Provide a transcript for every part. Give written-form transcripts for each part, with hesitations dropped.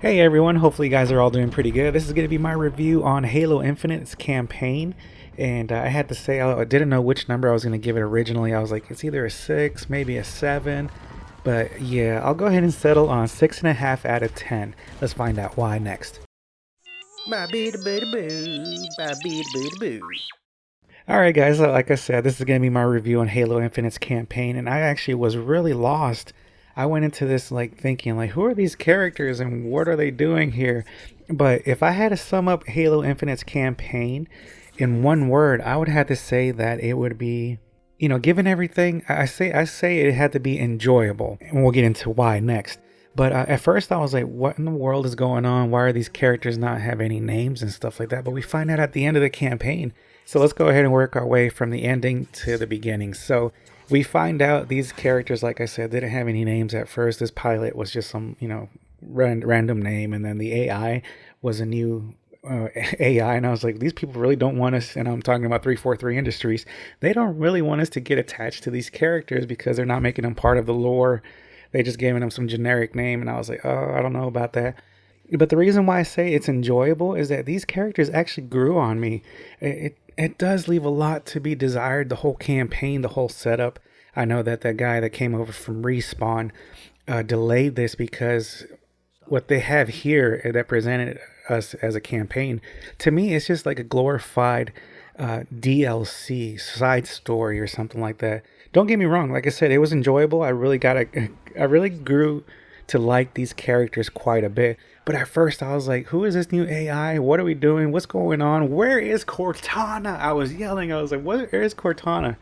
Hey everyone, hopefully you guys are all doing pretty good. This is going to be my review on Halo Infinite's campaign. And I had to say, I didn't know which number I was going to give it originally. I was like, it's either a 6, maybe a 7. But yeah, I'll go ahead and settle on 6.5 out of 10. Let's find out why next. Alright guys, so like I said, this is going to be my review on Halo Infinite's campaign. And I actually was really lost. I went into this like thinking like, who are these characters and what are they doing here? But if I had to sum up Halo Infinite's campaign in one word, I would have to say that it would be, given everything, I say it had to be enjoyable, and we'll get into why next. But at first, I was like, "What in the world is going on? Why are these characters not have any names and stuff like that?" But we find out at the end of the campaign. So let's go ahead and work our way from the ending to the beginning. So we find out these characters, like I said, didn't have any names at first. This pilot was just some, random name, and then the AI was a new AI, and I was like, these people really don't want us. And I'm talking about 343 Industries. They don't really want us to get attached to these characters because they're not making them part of the lore. They just gave them some generic name, and I was like, oh, I don't know about that. But the reason why I say it's enjoyable is that these characters actually grew on me. It does leave a lot to be desired. The whole campaign, the whole setup. I know that that guy that came over from Respawn delayed this because what they have here that presented us as a campaign, to me, it's just like a glorified DLC side story or something like that. Don't get me wrong. Like I said, it was enjoyable. I really grew to like these characters quite a bit. But at first, I was like, "Who is this new AI? What are we doing? What's going on? Where is Cortana?" I was yelling. I was like, "Where is Cortana?"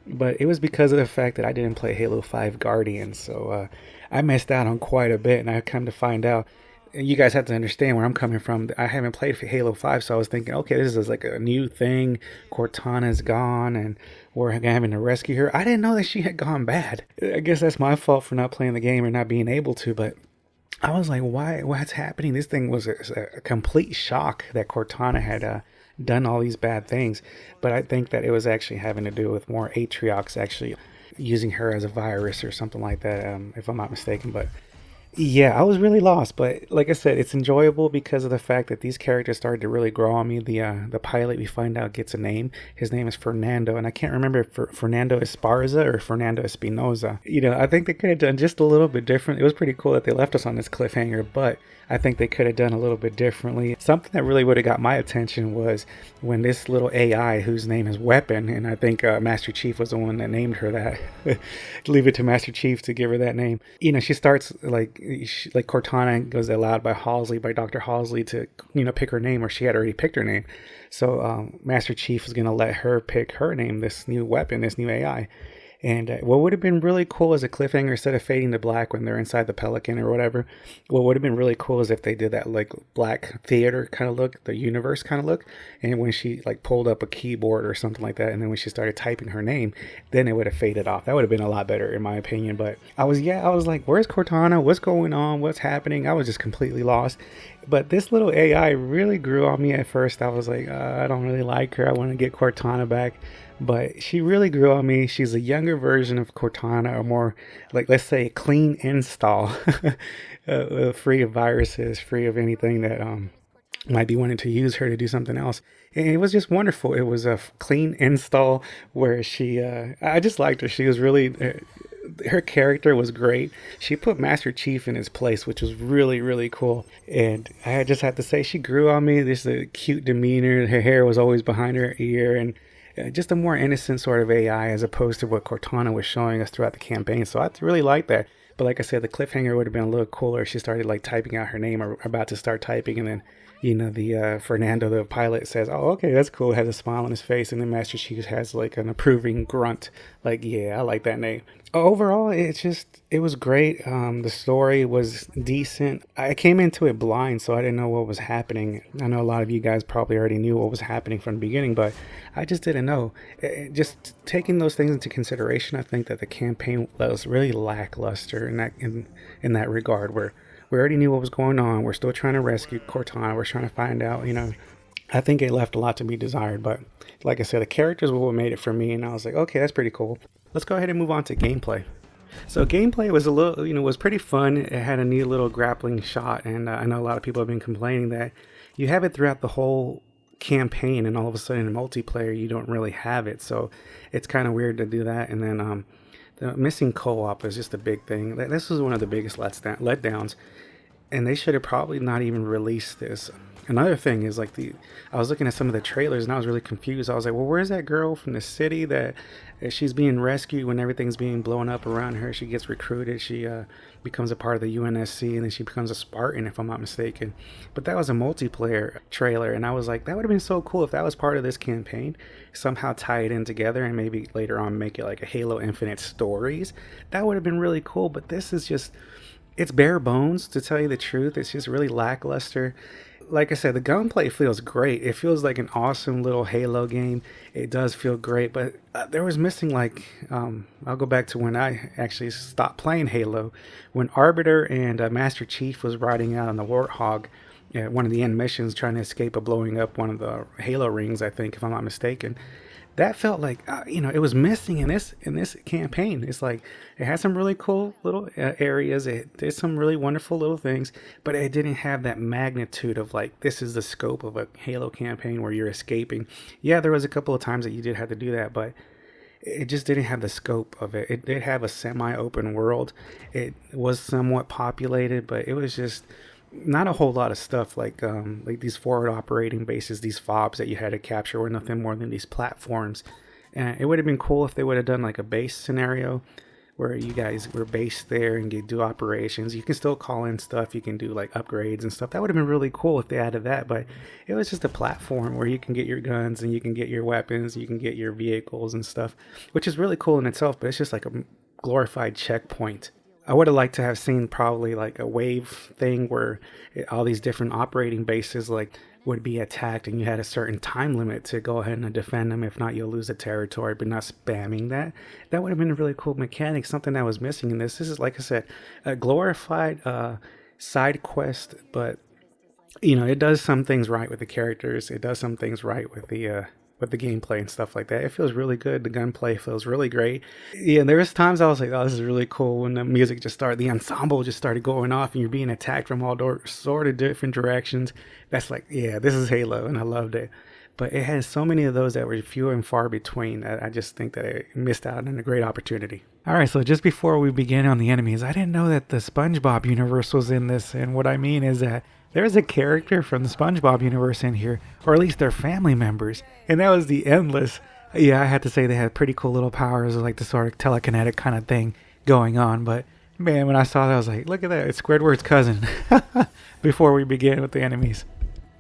But it was because of the fact that I didn't play Halo 5 Guardians, so I missed out on quite a bit. And I come to find out, you guys have to understand where I'm coming from. I haven't played for Halo 5, so I was thinking, okay, this is like a new thing. Cortana's gone, and we're having to rescue her. I didn't know that she had gone bad. I guess that's my fault for not playing the game or not being able to, but I was like, why? What's happening? This thing was a complete shock that Cortana had done all these bad things. But I think that it was actually having to do with more Atriox actually using her as a virus or something like that, if I'm not mistaken. But yeah, I was really lost, but like I said, it's enjoyable because of the fact that these characters started to really grow on me. The pilot, we find out, gets a name. His name is Fernando, and I can't remember if Fernando Esparza or Fernando Espinoza. I think they could have done just a little bit different. It was pretty cool that they left us on this cliffhanger, but I think they could have done a little bit differently. Something that really would have got my attention was when this little AI, whose name is Weapon, and I think Master Chief was the one that named her that. Leave it to Master Chief to give her that name. She starts like Cortana goes allowed by Halsey, by Dr. Halsey, to pick her name, or she had already picked her name. So Master Chief is gonna let her pick her name, this new weapon, this new AI. And what would have been really cool as a cliffhanger, instead of fading to black when they're inside the Pelican or whatever, what would have been really cool is if they did that like black theater kind of look, the universe kind of look, and when she like pulled up a keyboard or something like that, and then when she started typing her name, then it would have faded off. That would have been a lot better in my opinion. But I was like, where's Cortana? What's going on? What's happening? I was just completely lost. But this little AI really grew on me at first. I was like, I don't really like her. I want to get Cortana back. But she really grew on me. She's a younger version of Cortana, or more like, let's say, a clean install, free of viruses, free of anything that might be wanting to use her to do something else. And it was just wonderful. It was a clean install where I just liked her. She was really, her character was great. She put Master Chief in his place, which was really, really cool. And I just have to say, she grew on me. This a cute demeanor. Her hair was always behind her ear, and just a more innocent sort of AI as opposed to what Cortana was showing us throughout the campaign. So I really liked that. But like I said, the cliffhanger would have been a little cooler if she started like typing out her name, or about to start typing, and then the Fernando, the pilot, says, "Oh, okay, that's cool," has a smile on his face, and then Master Chief has like an approving grunt, like, "Yeah, I like that name." Overall, it was great. The story was decent. I came into it blind, so I didn't know what was happening. I know a lot of you guys probably already knew what was happening from the beginning, but I just didn't know. Just taking those things into consideration, I think that the campaign was really lackluster in that regard, where we already knew what was going on. We're still trying to rescue Cortana. We're trying to find out, I think it left a lot to be desired. But like I said, the characters were what made it for me, and I was like, okay, that's pretty cool. Let's go ahead and move on to gameplay. So gameplay was a little, was pretty fun. It had a neat little grappling shot, and I know a lot of people have been complaining that you have it throughout the whole campaign, and all of a sudden in multiplayer you don't really have it. So it's kind of weird to do that. And then the missing co-op is just a big thing. This was one of the biggest letdowns, and they should have probably not even released this. Another thing is like I was looking at some of the trailers and I was really confused. I was like, well, where's that girl from the city that she's being rescued when everything's being blown up around her? She gets recruited. She becomes a part of the UNSC, and then she becomes a Spartan, if I'm not mistaken. But that was a multiplayer trailer, and I was like, that would have been so cool if that was part of this campaign. Somehow tie it in together and maybe later on make it like a Halo Infinite Stories. That would have been really cool. But this is just, it's bare bones, to tell you the truth. It's just really lackluster. Like I said, the gunplay feels great. It feels like an awesome little Halo game. It does feel great, but there was missing like, I'll go back to when I actually stopped playing Halo. When Arbiter and Master Chief was riding out on the Warthog, one of the end missions, trying to escape a blowing up one of the Halo rings, I think, if I'm not mistaken. That felt like it was missing in this campaign. It's like it had some really cool little areas. It did some really wonderful little things, but it didn't have that magnitude of like, this is the scope of a Halo campaign where you're escaping. Yeah, there was a couple of times that you did have to do that, but it just didn't have the scope of it. It did have a semi-open world. It was somewhat populated, but it was just not a whole lot of stuff. Like these forward operating bases, these fobs that you had to capture were nothing more than these platforms. And it would have been cool if they would have done like a base scenario where you guys were based there and you do operations. You can still call in stuff. You can do like upgrades and stuff. That would have been really cool if they added that. But it was just a platform where you can get your guns and you can get your weapons, you can get your vehicles and stuff, which is really cool in itself. But it's just like a glorified checkpoint. I would have liked to have seen probably like a wave thing where all these different operating bases like would be attacked, and you had a certain time limit to go ahead and defend them. If not, you'll lose the territory, but not spamming that. That would have been a really cool mechanic, something that was missing in this. This is, like I said, a glorified side quest, but it does some things right with the characters. It does some things right with the gameplay and stuff like that. It feels really good. The gunplay feels really great. Yeah, there was times I was like, oh, this is really cool, when the music just started, the ensemble just started going off and you're being attacked from all sort of different directions. That's like, yeah, this is Halo, and I loved it. But it has so many of those that were few and far between that I just think that it missed out on a great opportunity. All right, so just before we begin on the enemies, I didn't know that the SpongeBob universe was in this. And what I mean is that there's a character from the SpongeBob universe in here, or at least their family members, and that was the Endless. Yeah, I had to say they had pretty cool little powers, like the sort of telekinetic kind of thing going on. But man, when I saw that, I was like, look at that, it's Squidward's cousin. Before we begin with the enemies.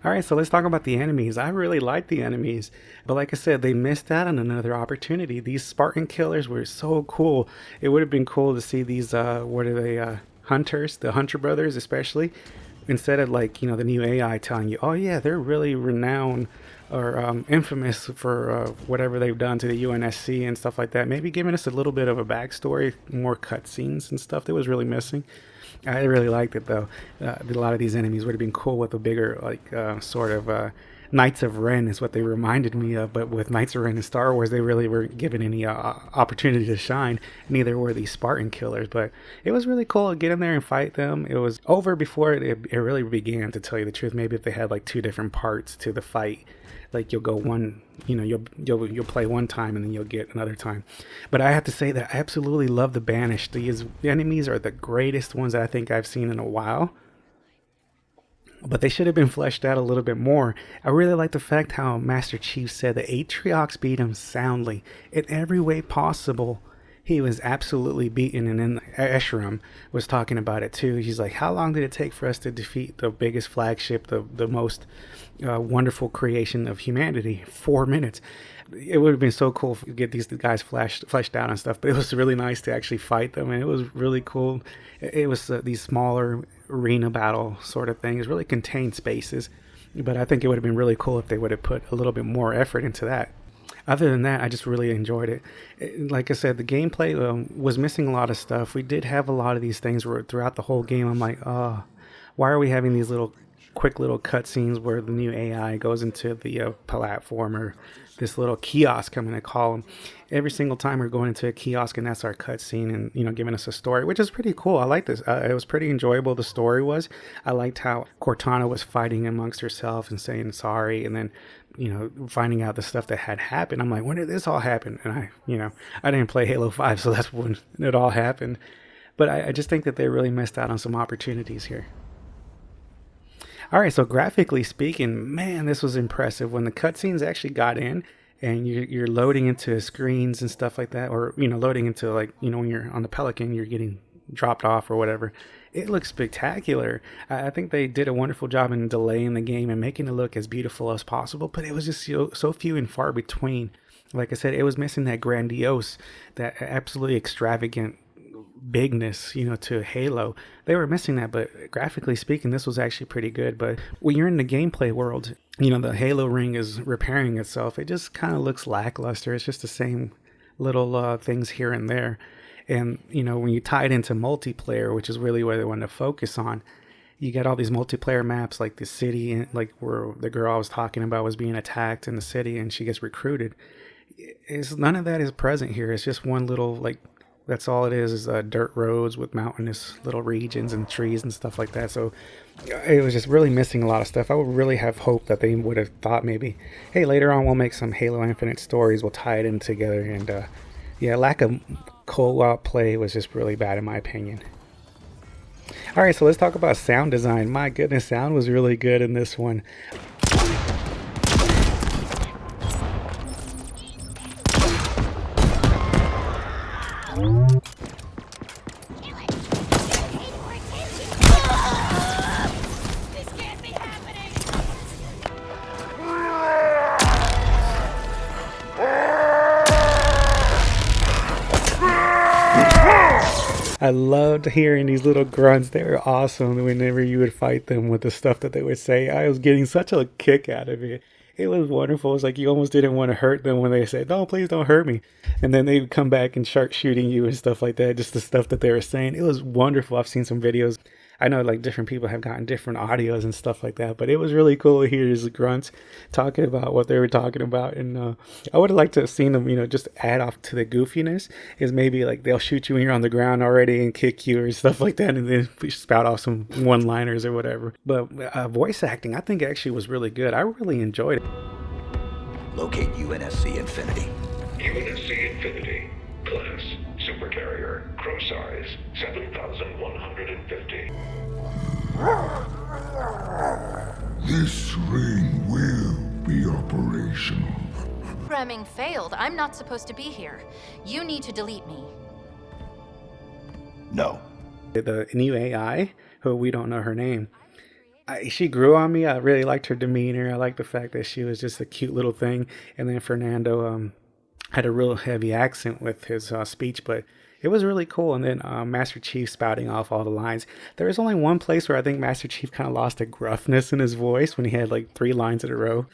All right, so let's talk about the enemies. I really like the enemies, but like I said, they missed out on another opportunity. These Spartan killers were so cool. It would have been cool to see these, what are they, hunters, the Hunter brothers especially, instead of like, the new AI telling you, oh yeah, they're really renowned or infamous for whatever they've done to the UNSC and stuff like that. Maybe giving us a little bit of a backstory, more cutscenes and stuff that was really missing. I really liked it though. A lot of these enemies would have been cool with a bigger, like, sort of Knights of Ren is what they reminded me of. But with Knights of Ren in Star Wars, they really weren't given any opportunity to shine. Neither were these Spartan killers. But it was really cool to get in there and fight them. It was over before it really began, to tell you the truth. Maybe if they had like two different parts to the fight, like you'll go one, you'll play one time and then you'll get another time. But I have to say that I absolutely love the Banished. These enemies are the greatest ones that I think I've seen in a while. But they should have been fleshed out a little bit more. I really like the fact how Master Chief said that Atriox beat him soundly in every way possible. He was absolutely beaten, and then Escharum was talking about it too. He's like, how long did it take for us to defeat the biggest flagship, the most wonderful creation of humanity? 4 minutes. It would have been so cool to get these guys fleshed out and stuff, but it was really nice to actually fight them, and it was really cool. It was these smaller arena battle sort of things, really contained spaces, but I think it would have been really cool if they would have put a little bit more effort into that. Other than that, I just really enjoyed it. Like I said, the gameplay was missing a lot of stuff. We did have a lot of these things where throughout the whole game, I'm like, oh, why are we having these little quick little cutscenes where the new AI goes into the platform, or this little kiosk, I'm going to call them. Every single time we're going into a kiosk, and that's our cutscene, and giving us a story, which is pretty cool. I like this. It was pretty enjoyable. The story was. I liked how Cortana was fighting amongst herself and saying sorry, and then finding out the stuff that had happened. I'm like, when did this all happen? And I didn't play Halo 5, so that's when it all happened. But I just think that they really missed out on some opportunities here. All right, so graphically speaking, man, this was impressive. When the cutscenes actually got in, and you're loading into screens and stuff like that, or loading into, like, when you're on the Pelican, you're getting dropped off or whatever. It looks spectacular. I think they did a wonderful job in delaying the game and making it look as beautiful as possible, but it was just so few and far between. Like I said, it was missing that grandiose, that absolutely extravagant bigness, to Halo. They were missing that, but graphically speaking, this was actually pretty good. But when you're in the gameplay world, the Halo ring is repairing itself. It just kind of looks lackluster. It's just the same little things here and there. And, when you tie it into multiplayer, which is really what they want to focus on, you get all these multiplayer maps, like the city, like where the girl I was talking about was being attacked in the city and she gets recruited. None of that is present here. It's just one little, like, that's all it is dirt roads with mountainous little regions and trees and stuff like that. So it was just really missing a lot of stuff. I would really have hoped that they would have thought maybe, hey, later on we'll make some Halo Infinite stories, we'll tie it in together. And lack of co-op play was just really bad in my opinion. All right, so let's talk about sound design. My goodness, sound was really good in this one. I loved hearing these little grunts. They were awesome whenever you would fight them with the stuff that they would say. I was getting such a kick out of it. It was wonderful. It's like you almost didn't want to hurt them when they said, no, please don't hurt me. And then they would come back and start shooting you and stuff like that. Just the stuff that they were saying. It was wonderful. I've seen some videos. I know like different people have gotten different audios and stuff like that, but it was really cool to hear these grunts talking about what they were talking about. And I would have liked to have seen them, just add off to the goofiness, is maybe like they'll shoot you when you're on the ground already and kick you or stuff like that, and then spout off some one-liners or whatever. But voice acting, I think actually was really good. I really enjoyed it. Locate UNSC Infinity. UNSC Infinity. Class, Supercarrier, crew size, 7,150. This ring will be operational. Programming failed. I'm not supposed to be here. You need to delete me. No. The new AI, who we don't know her name, she grew on me. I really liked her demeanor. I liked the fact that she was just a cute little thing. And then Fernando had a real heavy accent with his speech, but it was really cool. And then Master Chief spouting off all the lines. There was only one place where I think Master Chief kind of lost a gruffness in his voice when he had like 3 lines in a row.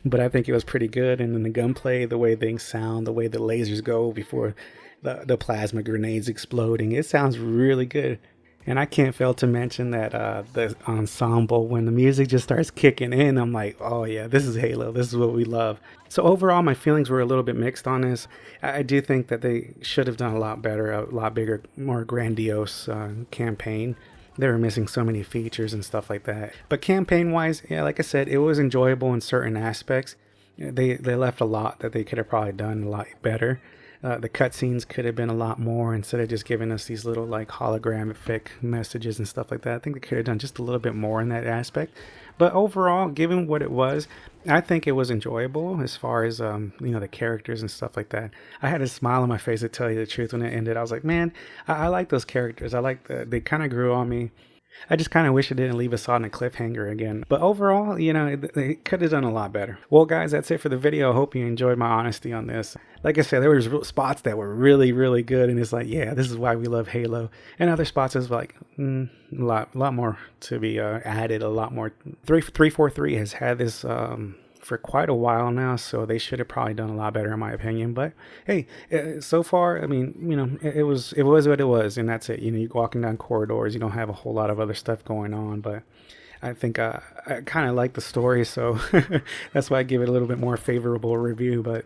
But I think it was pretty good. And then the gunplay, the way things sound, the way the lasers go before the plasma grenades exploding, it sounds really good. And I can't fail to mention that the ensemble, when the music just starts kicking in, I'm like, oh yeah, this is Halo. This is what we love. So overall, my feelings were a little bit mixed on this. I do think that they should have done a lot better, a lot bigger, more grandiose campaign. They were missing so many features and stuff like that. But campaign-wise, yeah, like I said, it was enjoyable in certain aspects. They left a lot that they could have probably done a lot better. The cutscenes could have been a lot more instead of just giving us these little like holographic messages and stuff like that. I think they could have done just a little bit more in that aspect. But overall, given what it was, I think it was enjoyable as far as the characters and stuff like that. I had a smile on my face to tell you the truth when it ended. I was like, man, I like those characters. I like they kind of grew on me. I just kind of wish it didn't leave us on a cliffhanger again. But overall, they could have done a lot better. Well, guys, that's it for the video. I hope you enjoyed my honesty on this. Like I said, there was spots that were really, really good. And it's like, yeah, this is why we love Halo. And other spots is like, a lot more to be added, a lot more. 343 has had this for quite a while now, so they should have probably done a lot better in my opinion. But hey, so far, I mean, it was what it was, and that's it. You're walking down corridors, you don't have a whole lot of other stuff going on, but I think I kind of like the story, so that's why I give it a little bit more favorable review. But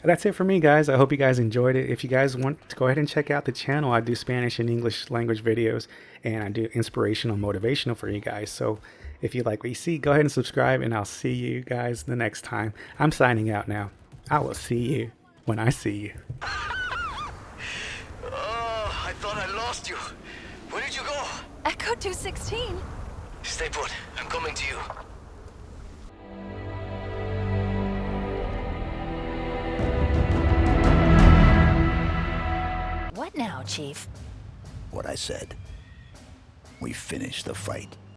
that's it for me, guys. I hope you guys enjoyed it. If you guys want to go ahead and check out the channel, I do Spanish and English language videos, and I do inspirational, motivational for you guys. So if you like what you see, go ahead and subscribe, and I'll see you guys the next time. I'm signing out now. I will see you when I see you. Oh, I thought I lost you. Where did you go? Echo 216. Stay put. I'm coming to you. What now, Chief? What I said. We finished the fight.